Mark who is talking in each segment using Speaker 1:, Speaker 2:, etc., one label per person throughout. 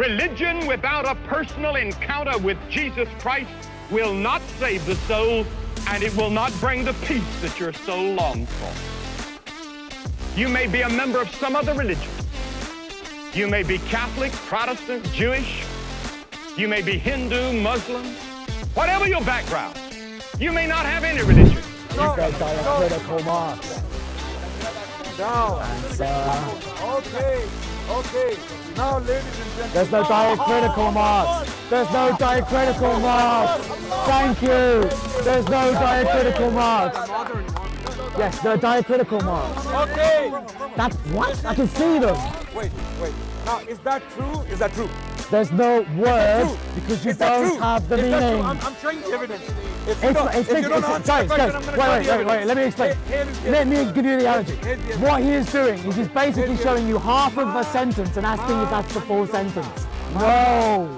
Speaker 1: Religion without a personal encounter with Jesus Christ will not save the soul, and it will not bring the peace that your soul longs for. You may be a member of some other religion. You may be Catholic, Protestant, Jewish. You may be Hindu, Muslim. Whatever your background, you may not have any religion.
Speaker 2: You said diacritical marks.
Speaker 3: Down. Okay. Now, ladies and gentlemen.
Speaker 2: There's no diacritical marks. There's no diacritical marks. Thank you. There's no diacritical marks. Yes, there are diacritical marks.
Speaker 3: Okay.
Speaker 2: That's what? I can see them.
Speaker 3: Wait. Now, is that true? Is that true?
Speaker 2: There's no words because you don't have the meaning.
Speaker 3: I'm showing the evidence.
Speaker 2: Wait, let me explain. Let me give you the analogy. What he is doing is he's basically showing you half of a sentence and asking if that's the full sentence. No.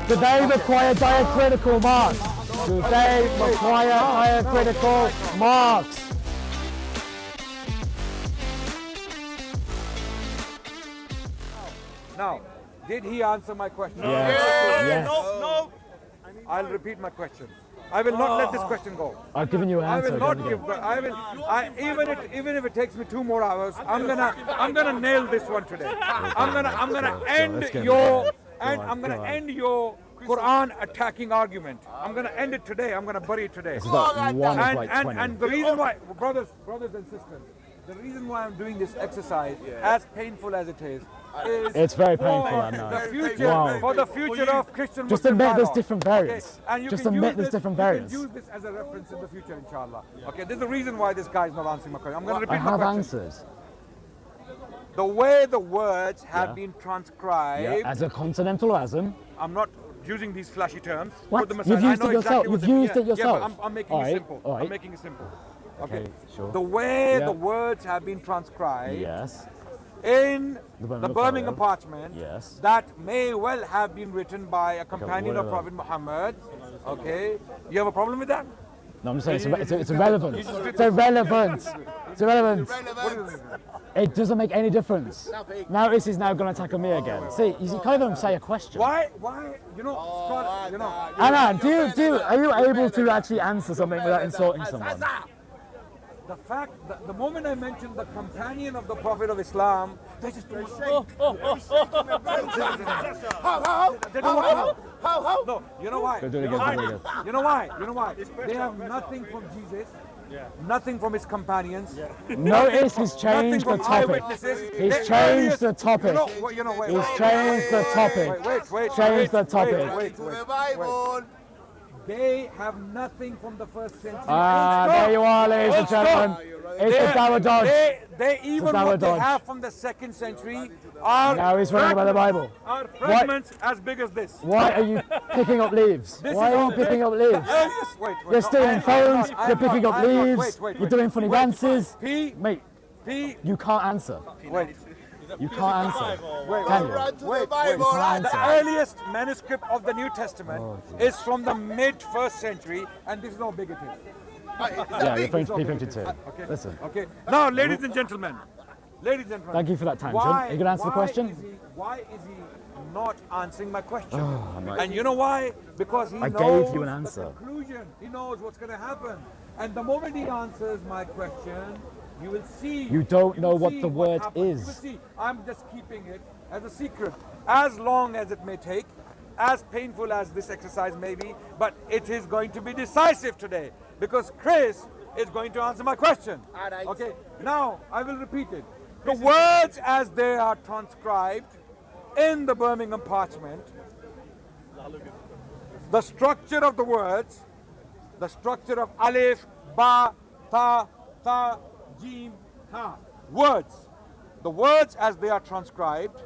Speaker 2: Do they require diacritical marks? Do they require diacritical marks?
Speaker 3: Now, did he answer my question?
Speaker 2: Yes.
Speaker 3: No. I'll repeat my question. I will not let this question go.
Speaker 2: I've given you an answer.
Speaker 3: I will not give. Even if it takes me 2 more hours, I'm gonna nail this one today. I'm gonna end your Quran attacking argument. I'm gonna end it today. I'm gonna bury it today. And the reason why, brothers and sisters, the reason why I'm doing this exercise, as painful as it is
Speaker 2: it's very painful, Adnan.
Speaker 3: For the future of Christian
Speaker 2: Just
Speaker 3: Muslim
Speaker 2: admit there's
Speaker 3: dialogue.
Speaker 2: different variants.
Speaker 3: Okay? And
Speaker 2: Just admit there's different variants.
Speaker 3: You can use this as a reference in the future, inshallah. Okay, there's a reason why this guy is not answering my question. I'm going to repeat my question.
Speaker 2: I have answers.
Speaker 3: The way the words have been transcribed.
Speaker 2: As a continental asm.
Speaker 3: I'm not using these flashy terms.
Speaker 2: What? You've used it yourself. You've used it yourself.
Speaker 3: Yeah, but I'm making it simple.
Speaker 2: All right.
Speaker 3: I'm making it simple.
Speaker 2: Okay, sure.
Speaker 3: The way the words have been transcribed.
Speaker 2: Yes.
Speaker 3: In the Birmingham parchment,
Speaker 2: yes,
Speaker 3: that may well have been written by a companion of Prophet Muhammad. Okay, you have a problem with that?
Speaker 2: No, I'm saying it's irrelevant. It's irrelevant. It's irrelevant. It doesn't make any difference. Now this is now going to attack me again. See, you can't even say a question.
Speaker 3: Why? You know, Scott, you know.
Speaker 2: Anna, are you able to actually answer something without insulting someone?
Speaker 3: The fact that the moment I mentioned the companion of the Prophet of Islam, they just don't How? No, you know why? You know why? They have nothing from Jesus, nothing from his companions.
Speaker 2: Notice he's changed the topic. He's changed the topic. He's changed the topic.
Speaker 3: Wait.
Speaker 2: Change the topic.
Speaker 3: They have nothing from the first century.
Speaker 2: There you are, ladies and gentlemen. It's the Tower Dodge.
Speaker 3: They even what they have from the 2nd century are.
Speaker 2: Now he's running about the Bible.
Speaker 3: Are fragments as big as this.
Speaker 2: Why are you picking up leaves? Why are you picking up leaves?
Speaker 3: Wait.
Speaker 2: You're stealing phones. You're picking up leaves. You're doing funny dances. Mate, you can't answer. You can't answer. Can you?
Speaker 3: Wait. The earliest manuscript of the New Testament is from the mid-1st century, and this is how big it is.
Speaker 2: Yeah, you're P52.
Speaker 3: Okay.
Speaker 2: Listen.
Speaker 3: Okay. Now, ladies and gentlemen.
Speaker 2: Thank you for that tangent. Are you going to answer the question?
Speaker 3: Why is he not answering my question? And you know why? Because he knows
Speaker 2: gave you an answer.
Speaker 3: the conclusion. He knows what's going to happen. And the moment he answers my question, you will see.
Speaker 2: You don't know what the word is.
Speaker 3: You will see. I'm just keeping it as a secret, as long as it may take, as painful as this exercise may be, but it is going to be decisive today because Chris is going to answer my question. Okay, now I will repeat it. The words as they are transcribed in the Birmingham parchment, the structure of the words, the structure of alif, ba, ta, jim, ha, words. The words as they are transcribed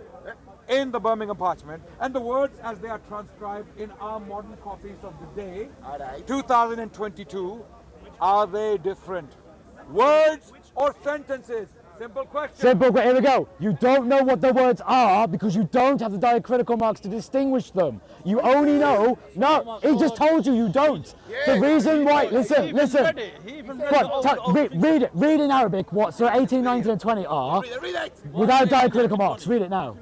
Speaker 3: in the Birmingham parchment and the words as they are transcribed in our modern copies of the day, 2022, are they different? Words or sentences? Simple question.
Speaker 2: Simple, here we go. You don't know what the words are because you don't have the diacritical marks to distinguish them. You only know, no, he just told you don't. The reason why, listen. Read in Arabic what Surah 18, 19 and 20 are without diacritical marks. Read it now.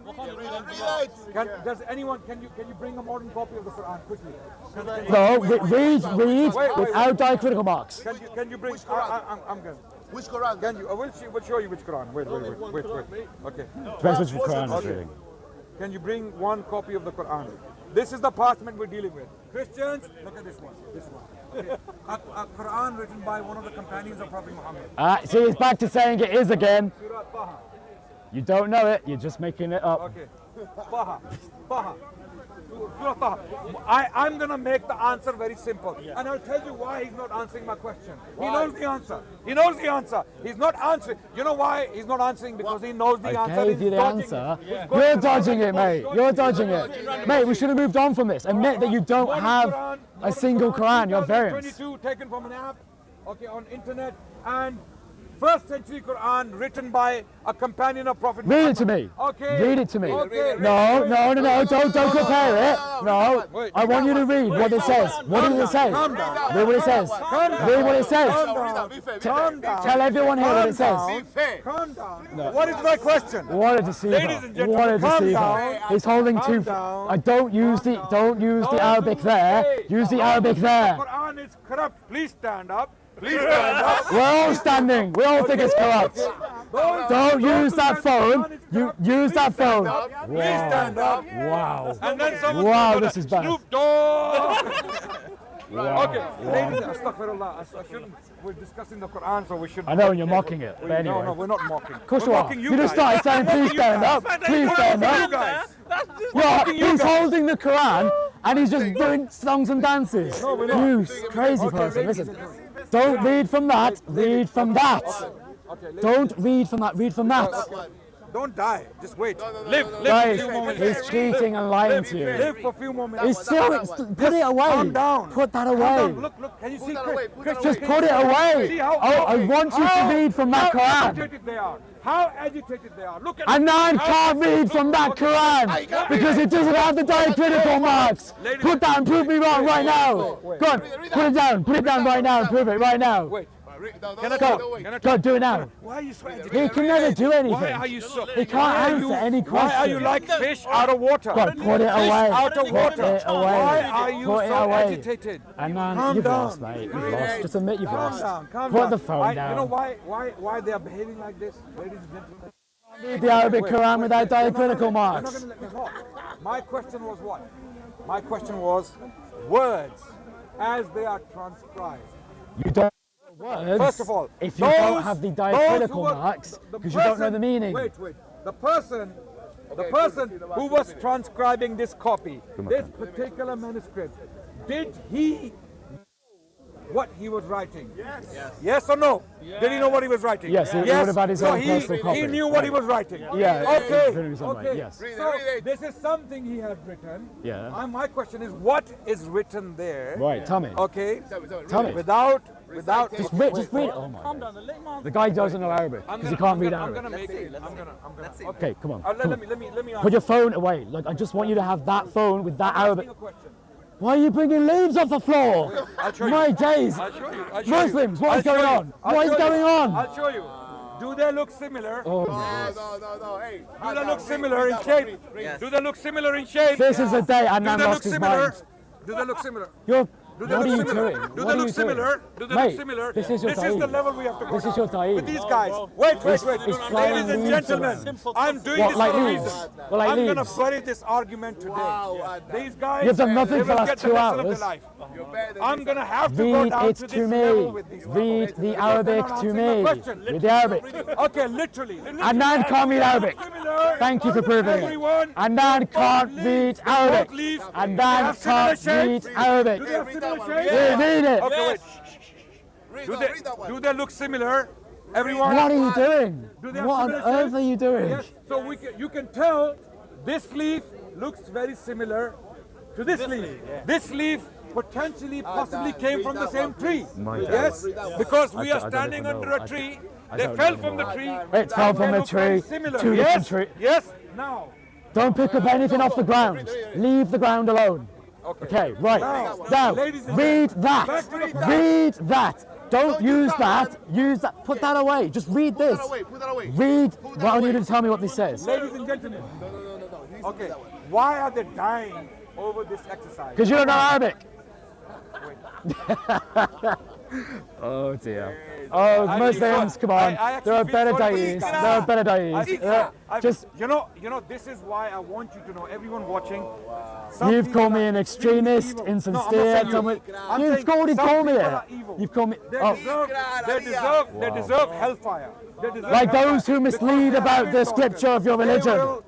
Speaker 3: Does anyone? Can you bring a modern copy of the Quran quickly?
Speaker 2: No, read without diacritical marks.
Speaker 3: Can you bring? I'm going.
Speaker 4: Which Quran?
Speaker 3: Can you? We'll show you which Quran. Wait. Okay.
Speaker 2: Depends which Quran is reading.
Speaker 3: Can you bring one copy of the Quran? This is the parchment we're dealing with. Christians, look at this one. Okay. A Quran written by one of the companions of Prophet Muhammad.
Speaker 2: See, he's back to saying it is again.
Speaker 3: Surah Taha.
Speaker 2: You don't know it, you're just making it up.
Speaker 3: Okay. Taha. Surah Taha. I'm going to make the answer very simple. And I'll tell you why he's not answering my question. He knows the answer. He's not answering. You know why he's not answering? Because he knows the answer.
Speaker 2: I gave you the answer. You're dodging it, mate. You're dodging it. Mate, we should have moved on from this. Admit that you don't have a single Quran. You're variants.
Speaker 3: 22 taken from an app, okay, on internet, and first century Quran written by a companion of Prophet
Speaker 2: Read
Speaker 3: Muhammad.
Speaker 2: it to me.
Speaker 3: Okay.
Speaker 2: Read it to me.
Speaker 3: Okay.
Speaker 2: No. Don't compare it. No. I want you to read what it says. What does it say?
Speaker 3: Calm down.
Speaker 2: Read what it says. Read what it says.
Speaker 3: Calm down.
Speaker 2: Tell everyone here what it says.
Speaker 3: Calm down. What is my question?
Speaker 2: What a deceiver.
Speaker 3: Ladies and gentlemen,
Speaker 2: What a
Speaker 3: calm
Speaker 2: deceiver.
Speaker 3: down.
Speaker 2: He's holding
Speaker 3: Calm
Speaker 2: two.
Speaker 3: down.
Speaker 2: I don't use the Arabic there. Use the Arabic there.
Speaker 3: The Quran is corrupt. Please stand up.
Speaker 2: We're all standing. We all think it's corrupt. Don't use that phone. You use that phone.
Speaker 3: Please stand up.
Speaker 2: Wow.
Speaker 3: And then someone
Speaker 2: Wow,
Speaker 3: goes,
Speaker 2: this is bad.
Speaker 3: Snoop Dogg.
Speaker 2: Wow.
Speaker 3: Okay, ladies, astaghfirullah. I shouldn't. We're discussing the Quran, so we should.
Speaker 2: I know, and you're mocking it. But anyway.
Speaker 3: No, we're not mocking.
Speaker 2: Of course
Speaker 3: we're
Speaker 2: you are.
Speaker 3: mocking
Speaker 2: You just
Speaker 3: guys.
Speaker 2: started saying, please stand up. Please stand
Speaker 3: You
Speaker 2: up.
Speaker 3: guys.
Speaker 2: He's holding the Quran and he's just doing songs and dances. You crazy person. Listen. Don't read from that. Read from that. Don't read from that. Read from that.
Speaker 3: Don't die. Just wait. Live
Speaker 2: Guys,
Speaker 3: for a few moments.
Speaker 2: he's cheating and lying to you.
Speaker 3: Live for a few moments.
Speaker 2: He's still. Put it away.
Speaker 3: Calm down.
Speaker 2: Put that
Speaker 3: Calm
Speaker 2: away.
Speaker 3: down. Look. Can you see?
Speaker 2: Just put it away. Oh, I want you to read from that Quran.
Speaker 3: How agitated they are. Look at
Speaker 2: Adnan can't read from that Quran because it doesn't have the diacritical marks. Put that and prove me wrong right now. Go on, put it down. Put it down right now and prove it right now.
Speaker 3: Wait.
Speaker 2: Go, do it now.
Speaker 3: Why are you so agitated?
Speaker 2: He can never do anything.
Speaker 3: Why are you so?
Speaker 2: He can't answer any question.
Speaker 3: Why are you like fish out of water?
Speaker 2: God, put it away.
Speaker 3: Out of water.
Speaker 2: Put it away.
Speaker 3: Why are you
Speaker 2: Put it
Speaker 3: so
Speaker 2: away.
Speaker 3: agitated?
Speaker 2: Adnan,
Speaker 3: Calm
Speaker 2: you've
Speaker 3: down.
Speaker 2: lost, mate. You've lost. Just admit you've lost.
Speaker 3: Calm
Speaker 2: Put
Speaker 3: down.
Speaker 2: the phone down.
Speaker 3: You know why they are behaving like this, ladies and gentlemen?
Speaker 2: Read the Arabic Quran without diacritical
Speaker 3: You're not
Speaker 2: marks.
Speaker 3: going to let me talk. My question was what? My question was words as they are transcribed.
Speaker 2: You don't know words.
Speaker 3: First of all,
Speaker 2: if you don't have the diacritical marks, because you don't know the meaning.
Speaker 3: Wait. The person who was transcribing this copy, this particular manuscript, did he know what he was writing? Yes or no? Did he know what he was writing?
Speaker 2: Yes, he would have had his own
Speaker 3: so
Speaker 2: personal copy.
Speaker 3: he knew what he was writing.
Speaker 2: Yeah,
Speaker 3: Okay.
Speaker 2: Yes.
Speaker 3: So this is something he had written.
Speaker 2: Yeah.
Speaker 3: And my question is, what is written there?
Speaker 2: Right, tell me.
Speaker 3: Okay.
Speaker 2: Tell me.
Speaker 3: Without.
Speaker 2: Just read it. Oh my God. The guy doesn't know Arabic because he can't read Arabic.
Speaker 3: I'm gonna make it.
Speaker 2: Okay, come on.
Speaker 3: Let me
Speaker 2: Put your phone away. Like, I just want you to have that phone with that Arabic.
Speaker 3: ask you a question.
Speaker 2: Why are you bringing leaves off the floor?
Speaker 3: I'll show you.
Speaker 2: My days.
Speaker 3: I'll show you.
Speaker 2: Muslims, what is going on? What is going on?
Speaker 3: I'll show you. Do they look similar?
Speaker 2: Oh,
Speaker 4: No. Hey.
Speaker 3: Do they look similar in shape? Do they look similar in shape?
Speaker 2: this is the day
Speaker 3: Do
Speaker 2: Adnan
Speaker 3: they
Speaker 2: lost
Speaker 3: look
Speaker 2: his
Speaker 3: similar?
Speaker 2: mind.
Speaker 3: Do they look similar?
Speaker 2: What are you doing?
Speaker 3: Do
Speaker 2: What
Speaker 3: they
Speaker 2: are
Speaker 3: look
Speaker 2: you
Speaker 3: similar?
Speaker 2: doing?
Speaker 3: Do they
Speaker 2: Mate,
Speaker 3: look similar?
Speaker 2: this is your
Speaker 3: This is the
Speaker 2: Taib.
Speaker 3: level we have to go
Speaker 2: This is
Speaker 3: down
Speaker 2: your Taib.
Speaker 3: with these guys. Wait.
Speaker 2: It's flying
Speaker 3: Ladies and
Speaker 2: leaves
Speaker 3: gentlemen,
Speaker 2: around.
Speaker 3: I'm doing
Speaker 2: What,
Speaker 3: this
Speaker 2: like
Speaker 3: for a
Speaker 2: leaves?
Speaker 3: reason.
Speaker 2: What, like
Speaker 3: I'm going to
Speaker 2: leaves?
Speaker 3: bury this argument today. These guys,
Speaker 2: You've done nothing
Speaker 3: they
Speaker 2: for the
Speaker 3: will
Speaker 2: last
Speaker 3: get the
Speaker 2: 2
Speaker 3: lesson of
Speaker 2: hours.
Speaker 3: their life. I'm going to have to go
Speaker 2: Read
Speaker 3: down
Speaker 2: it
Speaker 3: to
Speaker 2: to
Speaker 3: this level
Speaker 2: me.
Speaker 3: with these
Speaker 2: Read
Speaker 3: people.
Speaker 2: the Arabic
Speaker 3: Because
Speaker 2: to
Speaker 3: they're not answering
Speaker 2: me.
Speaker 3: my question.
Speaker 2: Read the Arabic.
Speaker 3: Okay, literally.
Speaker 2: Adnan can't read Arabic.
Speaker 3: Similar.
Speaker 2: Thank you for proving it.
Speaker 3: Everyone,
Speaker 2: Adnan can't read Arabic.
Speaker 3: both leaves.
Speaker 2: Adnan can't read Arabic.
Speaker 3: Do they have similar
Speaker 4: Read
Speaker 3: shapes?
Speaker 2: Read it.
Speaker 3: Okay, wait.
Speaker 4: Read that one.
Speaker 3: Do they look similar? Everyone?
Speaker 2: What are you doing?
Speaker 3: Do they have
Speaker 2: What on
Speaker 3: similar
Speaker 2: earth
Speaker 3: shapes?
Speaker 2: are you doing?
Speaker 3: Yes. So you can tell this leaf looks very similar to this leaf. This leaf potentially, possibly came from the same tree. Yes, because we are standing under a tree. They fell from the tree.
Speaker 2: It fell from
Speaker 3: They
Speaker 2: the
Speaker 3: look
Speaker 2: tree.
Speaker 3: very similar.
Speaker 2: Two different trees.
Speaker 3: Yes. Now.
Speaker 2: Don't pick up anything off the ground. Leave the ground alone. Okay, right. Now,
Speaker 3: ladies and
Speaker 2: read
Speaker 3: gentlemen,
Speaker 2: that.
Speaker 3: back to the point.
Speaker 2: Read that. Don't use that. Use that. Put that away. Just read this.
Speaker 4: Put that away.
Speaker 2: Read. Well, I want you to tell me what this says.
Speaker 3: Ladies and gentlemen, Okay. Why are they dying over this exercise?
Speaker 2: Because you don't know Arabic. Oh dear. Oh, Muslims, come on.
Speaker 3: I actually
Speaker 2: There are
Speaker 3: feel
Speaker 2: better
Speaker 3: sorry for
Speaker 2: days.
Speaker 3: these
Speaker 2: There
Speaker 3: guys.
Speaker 2: are better days. Just,
Speaker 3: you know, this is why I want you to know, everyone watching. some
Speaker 2: you've
Speaker 3: people
Speaker 2: called me
Speaker 3: are
Speaker 2: an
Speaker 3: extremely
Speaker 2: extremist,
Speaker 3: evil. No, I'm not
Speaker 2: insincere.
Speaker 3: saying you. I'm
Speaker 2: You've
Speaker 3: saying
Speaker 2: already
Speaker 3: some
Speaker 2: called me
Speaker 3: people
Speaker 2: it.
Speaker 3: are evil.
Speaker 2: You've called me.
Speaker 3: They
Speaker 2: Oh,
Speaker 3: deserve hellfire. They deserve
Speaker 2: like
Speaker 3: hellfire
Speaker 2: those who
Speaker 3: because
Speaker 2: mislead
Speaker 3: they are
Speaker 2: about the
Speaker 3: faith
Speaker 2: scripture
Speaker 3: doctors.
Speaker 2: of your religion.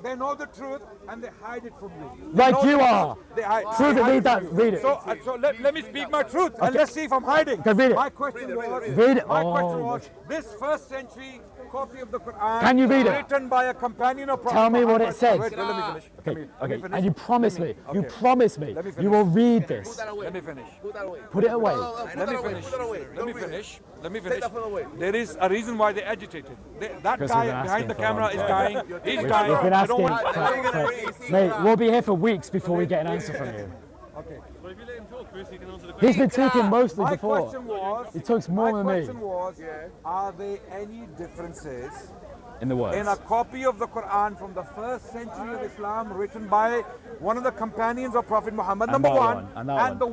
Speaker 3: They know the truth and they hide it from you.
Speaker 2: Like
Speaker 3: know
Speaker 2: you
Speaker 3: the
Speaker 2: are.
Speaker 3: truth, they hide-
Speaker 2: Prove
Speaker 3: they
Speaker 2: it,
Speaker 3: hide
Speaker 2: read that,
Speaker 3: from you.
Speaker 2: read it.
Speaker 3: So let me speak my truth and let's see if I'm hiding.
Speaker 2: Okay, read it.
Speaker 3: My question was,
Speaker 2: Read it.
Speaker 3: my
Speaker 2: Oh,
Speaker 3: question was, this first century copy of the Quran,
Speaker 2: Can you read it?
Speaker 3: written by a companion of Prophet
Speaker 2: Tell me what it
Speaker 3: Muhammad-
Speaker 2: says.
Speaker 3: Wait, let me finish. Let me
Speaker 2: Okay,
Speaker 3: finish.
Speaker 2: and you promise me, you
Speaker 3: okay.
Speaker 2: promise me,
Speaker 3: Let me
Speaker 2: you
Speaker 3: finish.
Speaker 2: will read this.
Speaker 3: Let me finish.
Speaker 2: Put it away.
Speaker 3: Let me finish. Let me finish. Let me finish.
Speaker 4: that phone away.
Speaker 3: There is a reason why they're agitated. That
Speaker 2: Because
Speaker 3: guy
Speaker 2: we've been
Speaker 3: behind
Speaker 2: asking
Speaker 3: the
Speaker 2: for a
Speaker 3: camera
Speaker 2: long
Speaker 3: is
Speaker 2: time.
Speaker 3: dying. He's
Speaker 2: We've
Speaker 3: dying.
Speaker 2: been
Speaker 3: I don't
Speaker 2: asking
Speaker 3: want.
Speaker 2: Mate, we'll be here for weeks before we get an answer from you.
Speaker 3: Okay.
Speaker 2: He's been talking mostly
Speaker 3: My
Speaker 2: before.
Speaker 3: question was.
Speaker 2: He talks more than
Speaker 3: My
Speaker 2: me.
Speaker 3: question was. Are there any differences
Speaker 2: In the words.
Speaker 3: in a copy of the Quran from the first century of Islam, written by one of the companions of Prophet Muhammad,
Speaker 2: And
Speaker 3: number
Speaker 2: that
Speaker 3: one,
Speaker 2: one, and that
Speaker 3: and the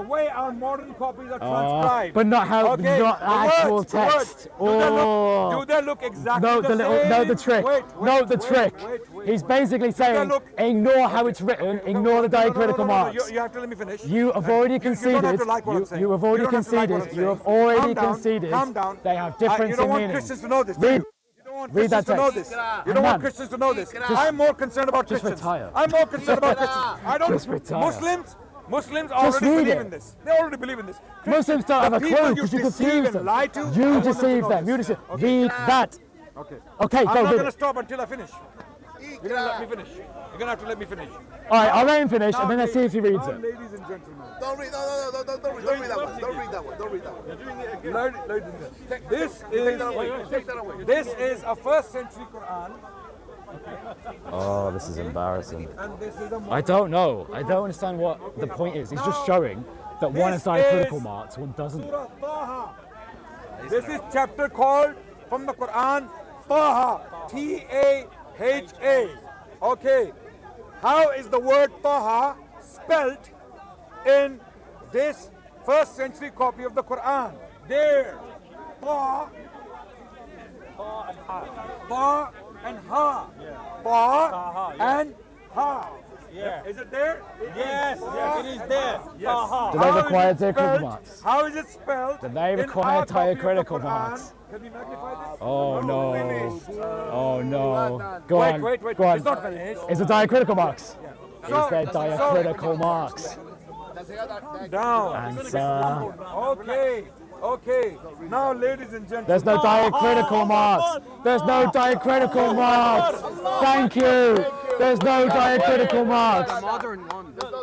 Speaker 3: way our modern copies are transcribed.
Speaker 2: but not how,
Speaker 3: Okay,
Speaker 2: not
Speaker 3: the
Speaker 2: actual
Speaker 3: words, the words.
Speaker 2: text.
Speaker 3: Do they look exactly
Speaker 2: No,
Speaker 3: the same?
Speaker 2: no, the trick. No, the trick.
Speaker 3: Wait.
Speaker 2: He's basically saying,
Speaker 3: look-
Speaker 2: ignore how it's written, ignore the diacritical
Speaker 3: No,
Speaker 2: marks.
Speaker 3: You have to let me finish.
Speaker 2: You have already
Speaker 3: You
Speaker 2: conceded.
Speaker 3: don't have to like what I'm saying.
Speaker 2: You have already
Speaker 3: You don't have to like what
Speaker 2: conceded.
Speaker 3: I'm
Speaker 2: You have
Speaker 3: saying.
Speaker 2: already
Speaker 3: Calm down,
Speaker 2: conceded.
Speaker 3: calm down.
Speaker 2: They have
Speaker 3: You
Speaker 2: difference
Speaker 3: don't
Speaker 2: in
Speaker 3: want
Speaker 2: meaning.
Speaker 3: Christians to know this, do
Speaker 2: Read,
Speaker 3: you? You don't want
Speaker 2: read
Speaker 3: Christians
Speaker 2: that
Speaker 3: to know
Speaker 2: text.
Speaker 3: this. You don't want
Speaker 2: Adnan.
Speaker 3: Christians to know this. I'm more concerned about
Speaker 2: just
Speaker 3: Christians.
Speaker 2: retire.
Speaker 3: I'm more concerned about Christians. I don't.
Speaker 2: Just retire.
Speaker 3: Muslims already
Speaker 2: read
Speaker 3: believe
Speaker 2: it.
Speaker 3: in this. They already believe in this.
Speaker 2: Muslims don't have a
Speaker 3: people
Speaker 2: clue
Speaker 3: you
Speaker 2: because you
Speaker 3: deceive
Speaker 2: confuse
Speaker 3: and
Speaker 2: them.
Speaker 3: lie to, I
Speaker 2: You
Speaker 3: want them to
Speaker 2: deceive
Speaker 3: know
Speaker 2: them.
Speaker 3: this.
Speaker 2: You deceive.
Speaker 3: Okay.
Speaker 2: Read that.
Speaker 3: Okay.
Speaker 2: Okay,
Speaker 3: I'm
Speaker 2: go
Speaker 3: not
Speaker 2: read
Speaker 3: going to
Speaker 2: it.
Speaker 3: stop until I finish. You're going to let me finish. You're going to have to let me finish.
Speaker 2: All right, I'll let him finish,
Speaker 3: Now,
Speaker 2: and then let's see if he reads
Speaker 3: now,
Speaker 2: it.
Speaker 3: ladies and gentlemen.
Speaker 4: Don't read that one. Don't read that one. Don't read that one.
Speaker 3: Ladies and gentlemen. This is
Speaker 4: Take that away.
Speaker 3: This is a first century Quran,
Speaker 2: Oh, this is embarrassing.
Speaker 3: and this is a
Speaker 2: I don't know. I don't understand what the point is. He's just showing that one has
Speaker 3: This
Speaker 2: diacritical
Speaker 3: is
Speaker 2: marks, one doesn't.
Speaker 3: Surah Taha. This is chapter called from the Quran Taha. T-A-H-A. Okay. How is the word Taha spelt in this first century copy of the Quran? There. Ta. Ta and ha. Ta and ha. Yeah. Is it there? Yes, it is there. Yes.
Speaker 2: Do they require diacritical marks?
Speaker 3: How is it spelled?
Speaker 2: Do they
Speaker 3: in
Speaker 2: require
Speaker 3: our copy of the
Speaker 2: diacritical
Speaker 3: Quran?
Speaker 2: marks?
Speaker 3: Can we magnify this?
Speaker 2: Oh no. Oh no. Go on.
Speaker 3: Wait.
Speaker 2: Go on.
Speaker 3: It's not finished.
Speaker 2: Is it diacritical marks?
Speaker 3: So-
Speaker 2: Is there diacritical marks?
Speaker 3: Down.
Speaker 2: Answer.
Speaker 3: Okay. Now, ladies and gentlemen.
Speaker 2: There's no diacritical marks. There's no diacritical marks. Thank you. There's no diacritical marks.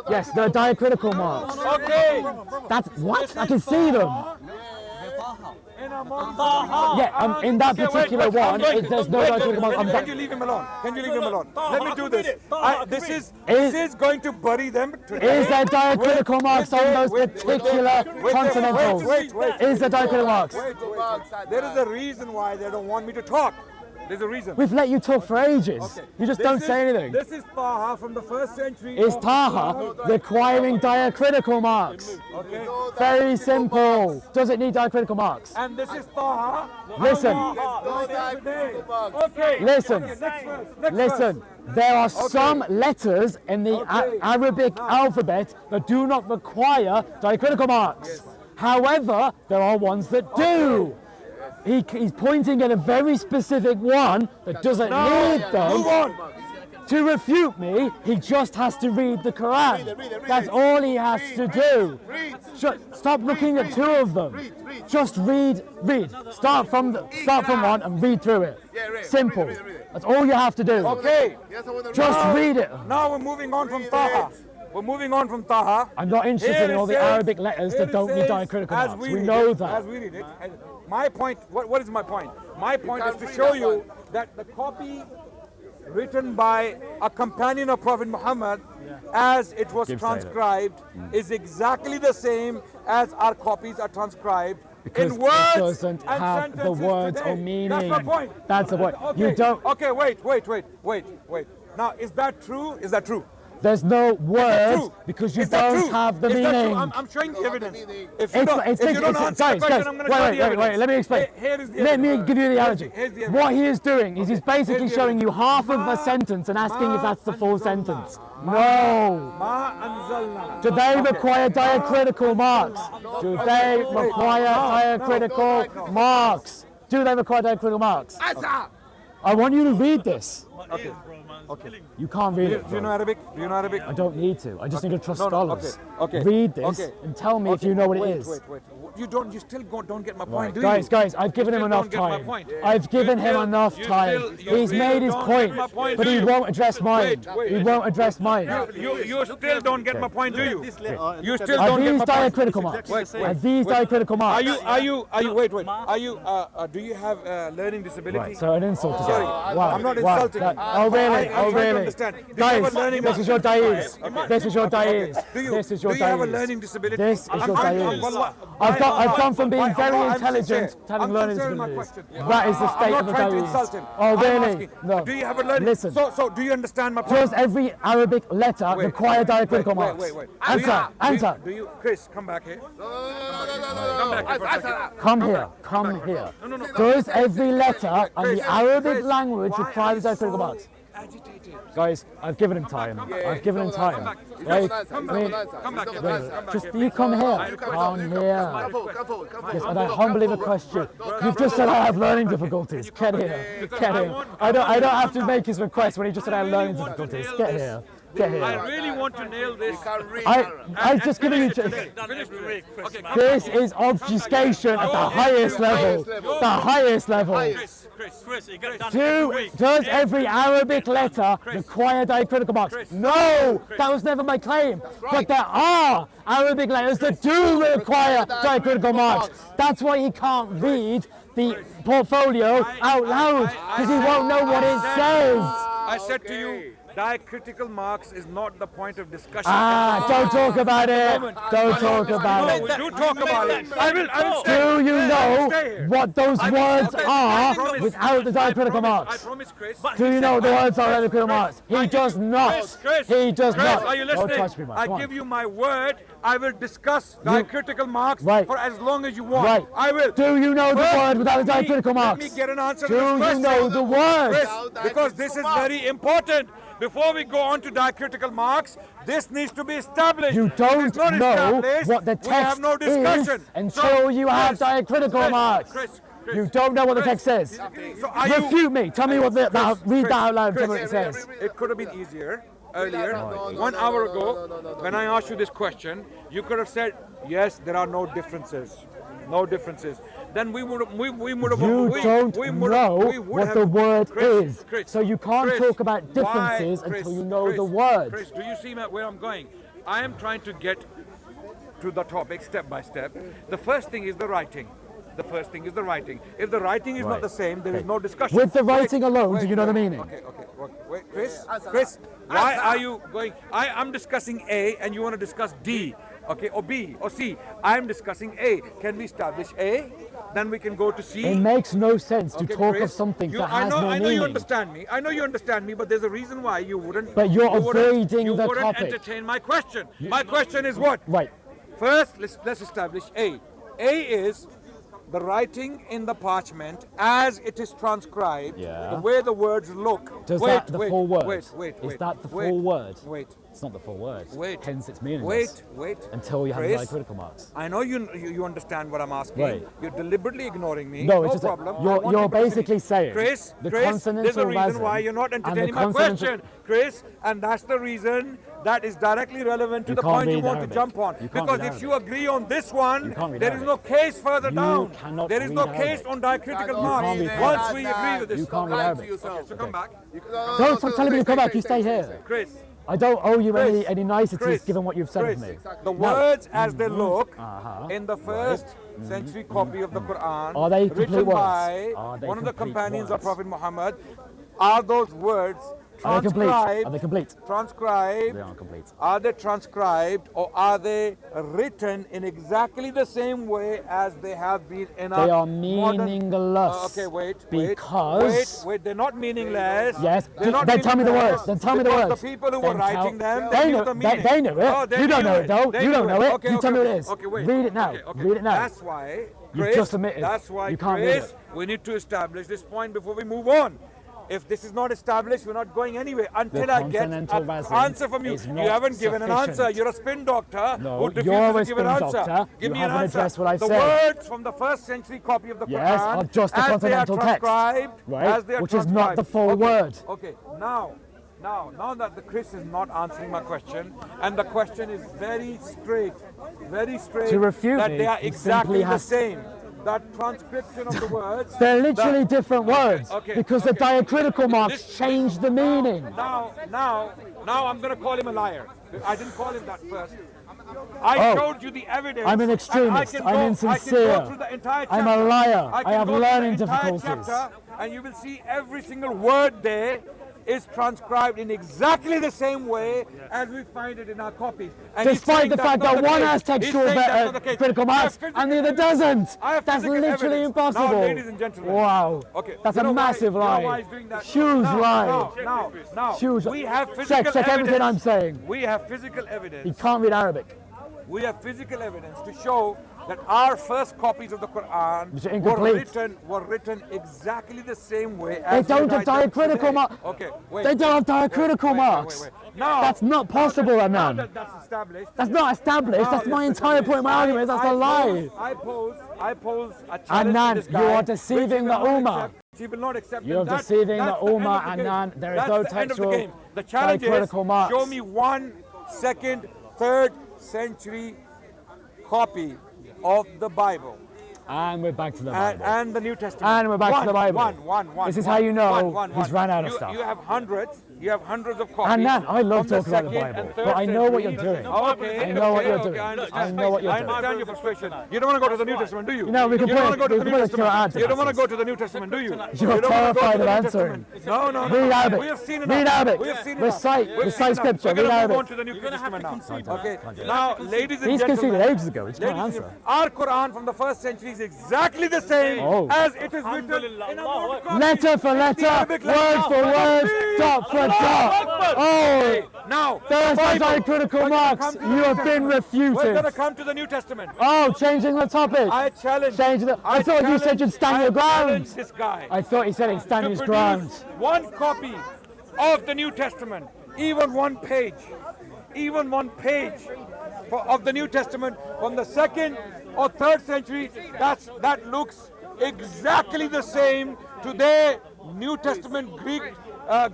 Speaker 2: Yes, there are diacritical marks.
Speaker 3: Okay.
Speaker 2: That's what? I can see them. Yeah, in that particular one, there's no diacritical marks.
Speaker 3: Can you leave him alone? Can you leave him alone? Let me do this. This is going to bury them today.
Speaker 2: Is there diacritical marks on those particular continentals?
Speaker 3: Wait.
Speaker 2: Is there diacritical marks?
Speaker 3: Wait. There is a reason why they don't want me to talk. There's a reason.
Speaker 2: We've let you talk for ages. You just don't say anything.
Speaker 3: This is Taha from the first century.
Speaker 2: Is
Speaker 3: of
Speaker 2: Taha requiring diacritical marks?
Speaker 3: Okay.
Speaker 2: Very simple. Does it need diacritical marks?
Speaker 3: And this is Taha.
Speaker 2: Listen.
Speaker 3: Okay.
Speaker 2: Listen.
Speaker 3: Okay, next verse. Next
Speaker 2: Listen.
Speaker 3: verse.
Speaker 2: There are some letters in the Arabic alphabet that do not require diacritical marks. However, there are ones that do. He's pointing at a very specific one that doesn't need them.
Speaker 3: Move on.
Speaker 2: To refute me, he just has to read the Quran. That's all he has to do. Stop looking at two of them. Just read. Start from one and read through it. Simple. That's all you have to do.
Speaker 3: Okay.
Speaker 2: Just read it.
Speaker 3: Now we're moving on from Taha.
Speaker 2: I'm not interested in all the Arabic letters that don't need diacritical marks. We know that.
Speaker 3: As we read it. My point, what is my point? My point is to show you that the copy written by a companion of Prophet Muhammad as it was transcribed is exactly the same as our copies are transcribed
Speaker 2: Because
Speaker 3: in words
Speaker 2: it doesn't
Speaker 3: and
Speaker 2: have the
Speaker 3: sentences
Speaker 2: words
Speaker 3: today.
Speaker 2: or meaning.
Speaker 3: That's my point.
Speaker 2: That's the point.
Speaker 3: Okay.
Speaker 2: You don't.
Speaker 3: Okay, wait. Now, is that true? Is that true?
Speaker 2: There's no words
Speaker 3: True.
Speaker 2: because you
Speaker 3: Is that
Speaker 2: don't
Speaker 3: true?
Speaker 2: have the
Speaker 3: Is that true?
Speaker 2: meaning.
Speaker 3: I'm showing the evidence. If you don't answer the
Speaker 2: guys,
Speaker 3: question, I'm going to show the evidence.
Speaker 2: wait, let me explain.
Speaker 3: Here is the
Speaker 2: Let me
Speaker 3: evidence.
Speaker 2: give you the analogy.
Speaker 3: Here's the evidence.
Speaker 2: What he is doing is he's basically
Speaker 3: Here's the
Speaker 2: showing you
Speaker 3: evidence.
Speaker 2: half of a sentence and asking if that's the full sentence. No.
Speaker 3: Ma anzalna.
Speaker 2: Do they require diacritical marks? Do they require diacritical marks? Do they require diacritical marks? I want you to read this.
Speaker 3: Okay.
Speaker 2: You can't read it.
Speaker 3: Do you know Arabic? Do you know Arabic?
Speaker 2: I don't need to. I just need to trust
Speaker 3: No,
Speaker 2: scholars.
Speaker 3: okay.
Speaker 2: Read this and tell me if you know what it is.
Speaker 3: Wait. You still don't get my point, do
Speaker 2: Guys,
Speaker 3: you?
Speaker 2: I've given him
Speaker 3: still
Speaker 2: enough
Speaker 3: don't get my
Speaker 2: time.
Speaker 3: point.
Speaker 2: I've given him
Speaker 3: still-
Speaker 2: enough
Speaker 3: you
Speaker 2: time.
Speaker 3: still- you
Speaker 2: He's
Speaker 3: still
Speaker 2: made his
Speaker 3: don't
Speaker 2: point,
Speaker 3: get my point,
Speaker 2: but
Speaker 3: do
Speaker 2: he
Speaker 3: you?
Speaker 2: won't address mine.
Speaker 3: Wait.
Speaker 2: He won't address mine.
Speaker 3: You still don't get my point, do you? You still
Speaker 2: Are
Speaker 3: don't get
Speaker 2: these
Speaker 3: my point.
Speaker 2: diacritical marks? Are these diacritical marks?
Speaker 3: Are you? Wait. Are you? Do you have learning disability?
Speaker 2: Right, so an insult is
Speaker 3: Sorry,
Speaker 2: Wow.
Speaker 3: I'm not
Speaker 2: wow.
Speaker 3: insulting you.
Speaker 2: Oh really?
Speaker 3: I'm
Speaker 2: Oh
Speaker 3: trying to
Speaker 2: really?
Speaker 3: understand. Do you
Speaker 2: Guys,
Speaker 3: have a learning
Speaker 2: this is your dais. This is your dais.
Speaker 3: Do
Speaker 2: This is your
Speaker 3: you have a
Speaker 2: dais.
Speaker 3: learning disability?
Speaker 2: This is your dais.
Speaker 3: I've
Speaker 2: I've gone from being very
Speaker 3: I'm
Speaker 2: intelligent
Speaker 3: sincere.
Speaker 2: to having
Speaker 3: I'm
Speaker 2: learning
Speaker 3: sincere in my
Speaker 2: disabilities.
Speaker 3: question.
Speaker 2: That is the
Speaker 3: I'm
Speaker 2: state
Speaker 3: not
Speaker 2: of the
Speaker 3: trying to
Speaker 2: dais.
Speaker 3: insult him.
Speaker 2: Oh
Speaker 3: I'm
Speaker 2: really?
Speaker 3: asking,
Speaker 2: No.
Speaker 3: Do you have a learning?
Speaker 2: Listen.
Speaker 3: So do you understand my point?
Speaker 2: Does every Arabic letter require diacritical marks?
Speaker 3: Wait.
Speaker 2: Answer.
Speaker 3: Do you, Chris, come back here.
Speaker 2: Come here. Does every letter on the Arabic language require the diacritical marks?
Speaker 3: Agitated.
Speaker 2: Guys, I've given him time. I've given him time. Right?
Speaker 3: Come back here.
Speaker 2: Just you come here. Come here.
Speaker 4: Come forward.
Speaker 2: Yes, and I humbly request you. You've just said I have learning difficulties. Get here. I don't have to make his request when he just said I have learning difficulties. Get here.
Speaker 3: I really want to nail this.
Speaker 2: I just given you. This is obfuscation at the highest level. The highest level.
Speaker 5: Chris, you got it done.
Speaker 2: Does every Arabic letter require diacritical marks? No, that was never my claim. But there are Arabic letters that do require diacritical marks. That's why he can't read the portfolio out loud, because he won't know what it says.
Speaker 3: I said to you, diacritical marks is not the point of discussion.
Speaker 2: Don't talk about it. Don't talk about
Speaker 3: No,
Speaker 2: it.
Speaker 3: we do talk about it. I will
Speaker 2: Do you know what those words are without the diacritical
Speaker 3: I
Speaker 2: marks?
Speaker 3: promise, Chris.
Speaker 2: Do you know the words are diacritical marks? He does not.
Speaker 3: Chris,
Speaker 2: He does not.
Speaker 3: Are you
Speaker 2: Don't
Speaker 3: listening?
Speaker 2: touch me, man.
Speaker 3: I
Speaker 2: Come on.
Speaker 3: give you my word. I will discuss diacritical marks
Speaker 2: Right.
Speaker 3: for as long as you want.
Speaker 2: Right.
Speaker 3: I will.
Speaker 2: Do you know the
Speaker 3: First,
Speaker 2: word without the diacritical
Speaker 3: Let
Speaker 2: marks?
Speaker 3: me get an answer
Speaker 2: Do
Speaker 3: to this
Speaker 2: you
Speaker 3: question.
Speaker 2: know the words?
Speaker 3: Chris, because this is very important. Before we go on to diacritical marks, this needs to be established.
Speaker 2: You
Speaker 3: If
Speaker 2: don't
Speaker 3: it's not
Speaker 2: know
Speaker 3: established,
Speaker 2: what the
Speaker 3: we have
Speaker 2: text
Speaker 3: no discussion.
Speaker 2: is until you have
Speaker 3: Chris,
Speaker 2: diacritical marks.
Speaker 3: Chris,
Speaker 2: You don't know what the text says.
Speaker 3: So are you?
Speaker 2: Refute me. Tell me what the. Now, read that out loud. Tell me what it
Speaker 3: Chris,
Speaker 2: says.
Speaker 3: It could have been easier earlier. 1 hour ago, when I asked you this question, you could have said, yes, there are no differences. No differences. Then we would have.
Speaker 2: You don't know what the word is. So you can't talk about differences until you know the word.
Speaker 3: Chris, do you see where I'm going? I am trying to get to the topic step by step. The first thing is the writing. If the writing is not the same, there is no discussion.
Speaker 2: With the writing alone, do you know the meaning?
Speaker 3: Okay. Wait, Chris, why are you going? I'm discussing A and you want to discuss D, okay, or B, or C. I'm discussing A. Can we establish A? Then we can go to C.
Speaker 2: It makes no sense to
Speaker 3: Okay,
Speaker 2: talk
Speaker 3: Chris,
Speaker 2: of something that
Speaker 3: I
Speaker 2: has
Speaker 3: know,
Speaker 2: no
Speaker 3: I know
Speaker 2: meaning.
Speaker 3: you understand me. I know you understand me, but there's a reason why you wouldn't.
Speaker 2: But you're
Speaker 3: you wouldn't-
Speaker 2: avoiding
Speaker 3: you
Speaker 2: the
Speaker 3: wouldn't
Speaker 2: topic.
Speaker 3: entertain my question. My question is what?
Speaker 2: Right.
Speaker 3: First, let's establish A. A is the writing in the parchment as it is transcribed.
Speaker 2: Yeah.
Speaker 3: The way the words look.
Speaker 2: Does
Speaker 3: wait,
Speaker 2: that the
Speaker 3: wait,
Speaker 2: full word?
Speaker 3: Wait.
Speaker 2: Is that the
Speaker 3: wait,
Speaker 2: full word?
Speaker 3: Wait.
Speaker 2: It's not the full word.
Speaker 3: Wait.
Speaker 2: Hence it's meaningless.
Speaker 3: Wait.
Speaker 2: Until you have the
Speaker 3: Chris,
Speaker 2: diacritical marks.
Speaker 3: I know you understand what I'm asking.
Speaker 2: Right.
Speaker 3: You're deliberately ignoring me.
Speaker 2: No,
Speaker 3: No
Speaker 2: it's just that
Speaker 3: problem. I
Speaker 2: you're
Speaker 3: want you to
Speaker 2: basically
Speaker 3: listen.
Speaker 2: saying
Speaker 3: Chris,
Speaker 2: the
Speaker 3: there's a
Speaker 2: consonantal
Speaker 3: reason
Speaker 2: resin
Speaker 3: why you're not
Speaker 2: and the
Speaker 3: entertaining my
Speaker 2: consonantal-
Speaker 3: question, Chris, and that's the reason that is directly relevant to
Speaker 2: You
Speaker 3: the
Speaker 2: can't
Speaker 3: point you
Speaker 2: read
Speaker 3: want
Speaker 2: Arabic.
Speaker 3: to jump on.
Speaker 2: You can't
Speaker 3: Because
Speaker 2: read
Speaker 3: if you
Speaker 2: Arabic.
Speaker 3: agree on this one,
Speaker 2: can't read
Speaker 3: there is no
Speaker 2: Arabic.
Speaker 3: case further
Speaker 2: You
Speaker 3: down.
Speaker 2: cannot
Speaker 3: There is
Speaker 2: read
Speaker 3: no case
Speaker 2: Arabic.
Speaker 3: on diacritical
Speaker 2: can't
Speaker 3: marks.
Speaker 2: read
Speaker 3: Once we agree with this.
Speaker 2: You can't read Arabic.
Speaker 3: So come back.
Speaker 2: Don't stop telling me to come back. You stay here.
Speaker 3: Chris.
Speaker 2: I don't owe you
Speaker 3: Chris,
Speaker 2: any niceties
Speaker 3: Chris,
Speaker 2: given what you've said
Speaker 3: Chris,
Speaker 2: of me.
Speaker 3: the
Speaker 2: No.
Speaker 3: words as they look
Speaker 2: Uh-huh.
Speaker 3: in the first century copy of the Quran,
Speaker 2: Are they complete
Speaker 3: written
Speaker 2: words?
Speaker 3: by
Speaker 2: Are they
Speaker 3: one of the
Speaker 2: complete
Speaker 3: companions of
Speaker 2: words?
Speaker 3: Prophet Muhammad, are those words
Speaker 2: Are they complete?
Speaker 3: transcribed?
Speaker 2: Are they complete?
Speaker 3: Transcribed.
Speaker 2: They aren't complete.
Speaker 3: Are they transcribed or are they written in exactly the same way as they have been in our
Speaker 2: They are
Speaker 3: modern-
Speaker 2: meaningless.
Speaker 3: Okay, wait.
Speaker 2: Because-
Speaker 3: Wait. They're not meaningless.
Speaker 2: Yes.
Speaker 3: They're not
Speaker 2: Then tell me the
Speaker 3: meaningless
Speaker 2: words. Then tell me the
Speaker 3: because
Speaker 2: words.
Speaker 3: The people who
Speaker 2: Then
Speaker 3: were writing
Speaker 2: tell-
Speaker 3: them,
Speaker 2: They
Speaker 3: knew
Speaker 2: know.
Speaker 3: the meaning.
Speaker 2: They know it.
Speaker 3: Oh, they
Speaker 2: You don't
Speaker 3: knew
Speaker 2: know it though.
Speaker 3: They
Speaker 2: You
Speaker 3: knew
Speaker 2: don't know it.
Speaker 3: Okay,
Speaker 2: You
Speaker 3: okay,
Speaker 2: tell me what
Speaker 3: okay.
Speaker 2: it is.
Speaker 3: Okay, wait.
Speaker 2: Read it now.
Speaker 3: Okay.
Speaker 2: Read it now.
Speaker 3: That's why,
Speaker 2: You've
Speaker 3: Chris,
Speaker 2: just admitted.
Speaker 3: That's why,
Speaker 2: You can't read
Speaker 3: Chris,
Speaker 2: it.
Speaker 3: we need to establish this point before we move on. If this is not established, we're not going anywhere until I get
Speaker 2: continental
Speaker 3: an
Speaker 2: resin
Speaker 3: answer from you.
Speaker 2: is
Speaker 3: You
Speaker 2: not
Speaker 3: haven't given an answer.
Speaker 2: sufficient.
Speaker 3: You're a spin doctor
Speaker 2: No,
Speaker 3: who refuses
Speaker 2: you're a
Speaker 3: to give an
Speaker 2: spin
Speaker 3: answer.
Speaker 2: doctor.
Speaker 3: Give
Speaker 2: You
Speaker 3: me an
Speaker 2: haven't
Speaker 3: answer.
Speaker 2: addressed what I've
Speaker 3: the
Speaker 2: said.
Speaker 3: words from the first century copy of the
Speaker 2: Yes,
Speaker 3: Quran
Speaker 2: are just the
Speaker 3: as they are
Speaker 2: continental text,
Speaker 3: transcribed,
Speaker 2: right?
Speaker 3: as they are
Speaker 2: Which is not the
Speaker 3: transcribed.
Speaker 2: full
Speaker 3: Okay,
Speaker 2: word.
Speaker 3: Okay, now that the Chris is not answering my question, and the question is very straight,
Speaker 2: To refute
Speaker 3: that
Speaker 2: me,
Speaker 3: they are
Speaker 2: he
Speaker 3: exactly
Speaker 2: simply
Speaker 3: the
Speaker 2: has-
Speaker 3: same. That transcription of the words.
Speaker 2: They're literally
Speaker 3: that-
Speaker 2: different words
Speaker 3: okay,
Speaker 2: because the
Speaker 3: okay.
Speaker 2: diacritical marks
Speaker 3: This-
Speaker 2: change the meaning.
Speaker 3: Now I'm going to call him a liar. I didn't call him that first. I
Speaker 2: Oh.
Speaker 3: showed you the evidence.
Speaker 2: I'm an
Speaker 3: and
Speaker 2: extremist.
Speaker 3: I can
Speaker 2: I'm
Speaker 3: go
Speaker 2: insincere.
Speaker 3: through the entire
Speaker 2: I'm a
Speaker 3: chapter.
Speaker 2: liar. I
Speaker 3: can
Speaker 2: have
Speaker 3: go through
Speaker 2: learning
Speaker 3: the entire
Speaker 2: difficulties.
Speaker 3: chapter, and you will see every single word there is transcribed in exactly the same way as we find it in our copies. And he's
Speaker 2: Despite
Speaker 3: saying
Speaker 2: the
Speaker 3: that's
Speaker 2: fact
Speaker 3: not
Speaker 2: that
Speaker 3: the
Speaker 2: one
Speaker 3: case.
Speaker 2: has
Speaker 3: He's
Speaker 2: textual
Speaker 3: saying that's not the case.
Speaker 2: critical
Speaker 3: I have
Speaker 2: marks
Speaker 3: physical
Speaker 2: and the other
Speaker 3: evidence.
Speaker 2: doesn't.
Speaker 3: I have
Speaker 2: That's
Speaker 3: physical
Speaker 2: literally
Speaker 3: evidence.
Speaker 2: impossible.
Speaker 3: Now, ladies and gentlemen.
Speaker 2: Wow.
Speaker 3: Okay.
Speaker 2: That's
Speaker 3: you know
Speaker 2: a
Speaker 3: why-
Speaker 2: massive
Speaker 3: you know
Speaker 2: lie.
Speaker 3: why he's doing that?
Speaker 2: Huge
Speaker 3: Now,
Speaker 2: lie.
Speaker 3: Now,
Speaker 2: Huge.
Speaker 3: we have physical
Speaker 2: Check everything I'm
Speaker 3: evidence.
Speaker 2: saying.
Speaker 3: We have physical evidence.
Speaker 2: He can't read Arabic.
Speaker 3: We have physical evidence to show that our first copies of the Quran
Speaker 2: Which are incomplete.
Speaker 3: were written exactly the same way
Speaker 2: They
Speaker 3: as
Speaker 2: don't
Speaker 3: we
Speaker 2: have
Speaker 3: write them
Speaker 2: diacritical
Speaker 3: today.
Speaker 2: marks.
Speaker 3: Okay, wait.
Speaker 2: They don't have diacritical
Speaker 3: Wait.
Speaker 2: marks.
Speaker 3: Now,
Speaker 2: That's not possible,
Speaker 3: now
Speaker 2: Adnan.
Speaker 3: that that's established.
Speaker 2: That's not established. That's my entire point of my argument. That's a lie.
Speaker 3: I pose a challenge
Speaker 2: Adnan,
Speaker 3: to this guy,
Speaker 2: you are
Speaker 3: which
Speaker 2: deceiving
Speaker 3: he will
Speaker 2: the
Speaker 3: not
Speaker 2: Ummah.
Speaker 3: accept. He will not accept.
Speaker 2: You're
Speaker 3: and that-
Speaker 2: deceiving
Speaker 3: that's
Speaker 2: the
Speaker 3: the end
Speaker 2: Ummah,
Speaker 3: of the game.
Speaker 2: Adnan. There is
Speaker 3: That's
Speaker 2: no
Speaker 3: the end of the
Speaker 2: textual
Speaker 3: game. The challenge is
Speaker 2: diacritical marks.
Speaker 3: show me 1 2nd, 3rd century copy of the Bible.
Speaker 2: And we're back to the Bible.
Speaker 3: And the New Testament.
Speaker 2: And we're back to the Bible.
Speaker 3: One.
Speaker 2: This is how you know he's run out of
Speaker 3: You-
Speaker 2: stuff.
Speaker 3: You have hundreds. You have hundreds of copies.
Speaker 2: Adnan, I love
Speaker 3: from
Speaker 2: talking about the
Speaker 3: second
Speaker 2: Bible,
Speaker 3: and third
Speaker 2: but I know what you're
Speaker 3: century.
Speaker 2: doing.
Speaker 3: Okay,
Speaker 2: I know what you're
Speaker 3: okay,
Speaker 2: doing.
Speaker 3: I
Speaker 2: I
Speaker 3: understand.
Speaker 2: know what you're
Speaker 3: I
Speaker 2: doing.
Speaker 3: understand your frustration. You don't want to go to the New Testament, do you?
Speaker 2: No, we can
Speaker 3: You don't
Speaker 2: put
Speaker 3: want to go to
Speaker 2: it-
Speaker 3: the
Speaker 2: we
Speaker 3: New
Speaker 2: can put it to our
Speaker 3: Testament. You don't want to
Speaker 2: answers.
Speaker 3: go to the New Testament, do you?
Speaker 2: You're
Speaker 3: You don't wanna go
Speaker 2: terrified
Speaker 3: to
Speaker 2: of
Speaker 3: the New
Speaker 2: answering.
Speaker 3: Testament. No.
Speaker 2: Read Arabic.
Speaker 3: We have seen
Speaker 2: Read
Speaker 3: enough.
Speaker 2: Arabic.
Speaker 3: We have seen
Speaker 2: Recite-
Speaker 3: enough. We've
Speaker 2: recite
Speaker 3: seen enough.
Speaker 2: scripture.
Speaker 3: We're going
Speaker 2: Read
Speaker 3: to move
Speaker 2: Arabic.
Speaker 3: on to the New Testament now. Okay.
Speaker 2: Can't
Speaker 3: Now, ladies and
Speaker 2: He's
Speaker 3: gentlemen.
Speaker 2: conceded ages ago. He can't
Speaker 3: Ladies and
Speaker 2: answer.
Speaker 3: gentlemen, our Quran from the first century is exactly the same
Speaker 2: Oh.
Speaker 3: as it is written in our copy.
Speaker 2: Letter for letter, word for word, dot for dot. Oh,
Speaker 3: Now,
Speaker 2: there's
Speaker 3: the
Speaker 2: my
Speaker 3: Bible.
Speaker 2: diacritical
Speaker 3: We're gonna
Speaker 2: marks.
Speaker 3: come to the
Speaker 2: You
Speaker 3: New
Speaker 2: have been
Speaker 3: Testament. We're going to
Speaker 2: refuted.
Speaker 3: come to the New Testament.
Speaker 2: Oh, changing the topic.
Speaker 3: I challenge.
Speaker 2: Changing the. I thought you said you'd stand your
Speaker 3: I challenge
Speaker 2: ground.
Speaker 3: this guy
Speaker 2: I thought he said he'd stand
Speaker 3: to
Speaker 2: his
Speaker 3: produce
Speaker 2: ground.
Speaker 3: one copy of the New Testament, even one page of the New Testament from the 2nd or 3rd century. That looks exactly the same to their New Testament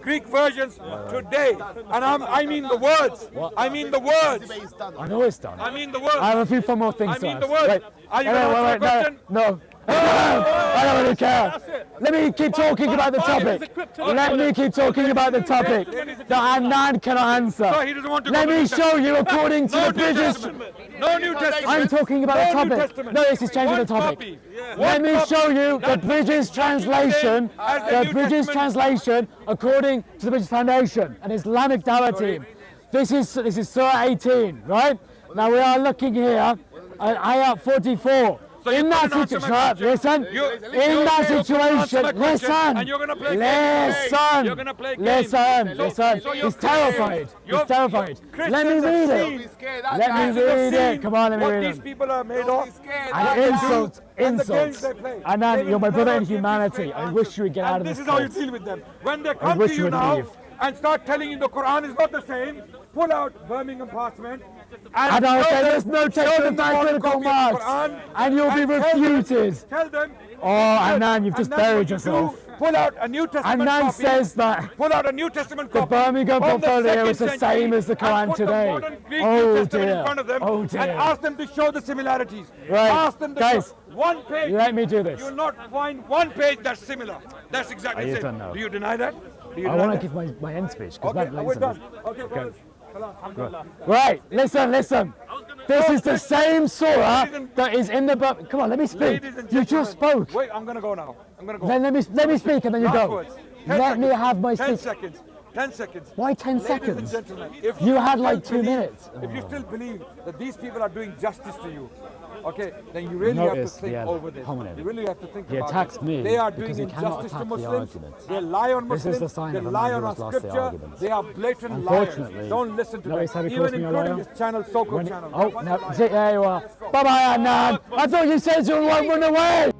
Speaker 3: Greek versions today. And I mean the words. I mean the words.
Speaker 2: I know it's done.
Speaker 3: I mean the words.
Speaker 2: I have a few four more things
Speaker 3: I
Speaker 2: to
Speaker 3: mean
Speaker 2: ask.
Speaker 3: the words.
Speaker 2: Wait.
Speaker 3: Are you going to answer the question?
Speaker 2: No. I don't really care. Let me keep talking about the topic. Let me keep talking about the topic that Adnan cannot answer.
Speaker 3: So he doesn't want to
Speaker 2: Let
Speaker 3: go to
Speaker 2: me
Speaker 3: the
Speaker 2: show you according to
Speaker 3: No
Speaker 2: the
Speaker 3: New
Speaker 2: British.
Speaker 3: Testament. No New Testament.
Speaker 2: I'm talking about the
Speaker 3: No New
Speaker 2: topic.
Speaker 3: Testament.
Speaker 2: No, this is changing
Speaker 3: One
Speaker 2: the topic.
Speaker 3: copy.
Speaker 2: Let
Speaker 3: One
Speaker 2: me
Speaker 3: copy.
Speaker 2: show you the
Speaker 3: That's
Speaker 2: British
Speaker 3: exactly the
Speaker 2: translation,
Speaker 3: same as the
Speaker 2: the
Speaker 3: New
Speaker 2: British
Speaker 3: Testament.
Speaker 2: translation according to the British Foundation, an Islamic Dawah team. This is Surah 18, right? Now we are looking here at Ayat 44.
Speaker 3: So you
Speaker 2: In that
Speaker 3: couldn't answer my
Speaker 2: situation,
Speaker 3: question.
Speaker 2: listen,
Speaker 3: You
Speaker 2: in that
Speaker 3: couldn't answer my
Speaker 2: situation,
Speaker 3: question,
Speaker 2: listen,
Speaker 3: and you're gonna play games.
Speaker 2: listen,
Speaker 3: You're gonna play games.
Speaker 2: listen,
Speaker 3: So you're
Speaker 2: he's terrified,
Speaker 3: You're-
Speaker 2: he's terrified.
Speaker 3: Christians
Speaker 2: Let me
Speaker 3: have
Speaker 2: read
Speaker 3: seen-
Speaker 2: it, let me
Speaker 3: Christians have
Speaker 2: read it,
Speaker 3: seen
Speaker 2: come on, let me
Speaker 3: what
Speaker 2: read
Speaker 3: these
Speaker 2: it.
Speaker 3: people are made of.
Speaker 2: And insults,
Speaker 3: and the games
Speaker 2: insults.
Speaker 3: they play.
Speaker 2: And
Speaker 3: They
Speaker 2: then
Speaker 3: will
Speaker 2: you're my brother
Speaker 3: never
Speaker 2: in
Speaker 3: give you
Speaker 2: humanity.
Speaker 3: straight
Speaker 2: I
Speaker 3: answers.
Speaker 2: wish you would get out
Speaker 3: And
Speaker 2: of
Speaker 3: this
Speaker 2: this
Speaker 3: is how you
Speaker 2: cult.
Speaker 3: deal with them. When they come
Speaker 2: wish
Speaker 3: to
Speaker 2: you
Speaker 3: you
Speaker 2: would
Speaker 3: now
Speaker 2: leave.
Speaker 3: and start telling you the Quran is not the same, pull out Birmingham parchment
Speaker 2: And I'll
Speaker 3: show
Speaker 2: say
Speaker 3: them-
Speaker 2: there's no
Speaker 3: show
Speaker 2: text
Speaker 3: them
Speaker 2: of
Speaker 3: the modern
Speaker 2: diacritical
Speaker 3: copy of the
Speaker 2: marks.
Speaker 3: Quran
Speaker 2: And you'll be
Speaker 3: tell them-
Speaker 2: refuted.
Speaker 3: Tell them.
Speaker 2: Oh, Adnan, you've just
Speaker 3: And then
Speaker 2: buried
Speaker 3: what you
Speaker 2: yourself.
Speaker 3: do, pull out a New Testament
Speaker 2: Adnan
Speaker 3: copy.
Speaker 2: says that
Speaker 3: Pull out a New Testament
Speaker 2: the
Speaker 3: copy.
Speaker 2: Birmingham
Speaker 3: from the
Speaker 2: portfolio
Speaker 3: 2nd
Speaker 2: is the
Speaker 3: century
Speaker 2: same as the Quran
Speaker 3: and put
Speaker 2: today.
Speaker 3: The modern Greek
Speaker 2: Oh,
Speaker 3: New Testament
Speaker 2: dear.
Speaker 3: in front of them
Speaker 2: Oh, dear.
Speaker 3: and ask them to show the similarities.
Speaker 2: Right.
Speaker 3: Ask them to
Speaker 2: Guys,
Speaker 3: show one page.
Speaker 2: let me do this.
Speaker 3: You'll not find one page that's similar. That's exactly
Speaker 2: You
Speaker 3: the
Speaker 2: don't
Speaker 3: same.
Speaker 2: know.
Speaker 3: Do you deny that? Do you
Speaker 2: I
Speaker 3: deny
Speaker 2: want to
Speaker 3: that?
Speaker 2: give my end speech. 'Cause
Speaker 3: Okay,
Speaker 2: that-
Speaker 3: we're
Speaker 2: listen,
Speaker 3: done. Okay, brothers.
Speaker 2: Right, listen. This is the same surah that is in the book. Come on, let me speak.
Speaker 3: Ladies and
Speaker 2: You
Speaker 3: gentlemen.
Speaker 2: just spoke.
Speaker 3: Wait, I'm going to go now. I'm going to go.
Speaker 2: Then let me speak and then you
Speaker 3: Last
Speaker 2: go.
Speaker 3: words. 10
Speaker 2: Let me
Speaker 3: seconds.
Speaker 2: have my
Speaker 3: 10
Speaker 2: speech.
Speaker 3: seconds. 10 seconds.
Speaker 2: Why 10
Speaker 3: Ladies and
Speaker 2: seconds?
Speaker 3: gentlemen, if
Speaker 2: You had
Speaker 3: still
Speaker 2: like 2
Speaker 3: believe-
Speaker 2: minutes.
Speaker 3: If you still believe that these people are doing justice to you, okay, then you really have to
Speaker 2: Notice
Speaker 3: think
Speaker 2: the
Speaker 3: over this.
Speaker 2: hominem.
Speaker 3: You really have to think
Speaker 2: He
Speaker 3: about
Speaker 2: attacks
Speaker 3: it.
Speaker 2: me
Speaker 3: They are
Speaker 2: because
Speaker 3: doing
Speaker 2: he cannot
Speaker 3: injustice to
Speaker 2: attack the
Speaker 3: Muslims.
Speaker 2: argument.
Speaker 3: They lie on
Speaker 2: This
Speaker 3: Muslims.
Speaker 2: is the sign
Speaker 3: they
Speaker 2: of a
Speaker 3: lie
Speaker 2: man
Speaker 3: on
Speaker 2: who
Speaker 3: our
Speaker 2: has lost the
Speaker 3: scripture.
Speaker 2: argument.
Speaker 3: They are blatant liars.
Speaker 2: Unfortunately,
Speaker 3: Don't listen to
Speaker 2: notice how
Speaker 3: them.
Speaker 2: he calls
Speaker 3: Even
Speaker 2: me a
Speaker 3: including
Speaker 2: liar?
Speaker 3: his channel, Soko channel.
Speaker 2: Oh, no, there you are. Bye-bye, Adnan. I thought you said you would run away.